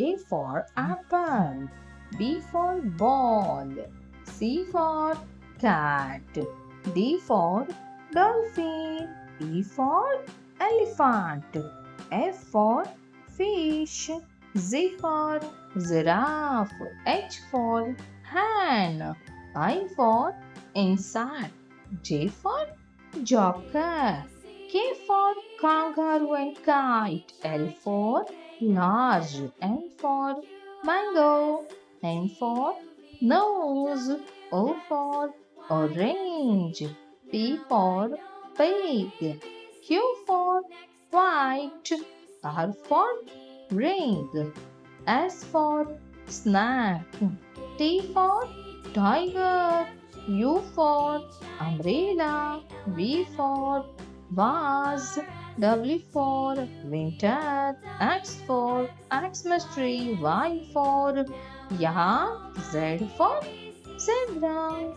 A for apple, B for ball, C for cat, D for dolphin, E for elephant, F for fish, Z for giraffe, H for hen, I for insect, J for joker, K for kangaroo and kite, L for large, M for mango, N for nose, O for orange, P for pig, Q for white, R for ring, S for snack, T for tiger, U for umbrella, V for vase, W for winter, X for Xmas tree, Y for yak, Z for zebra.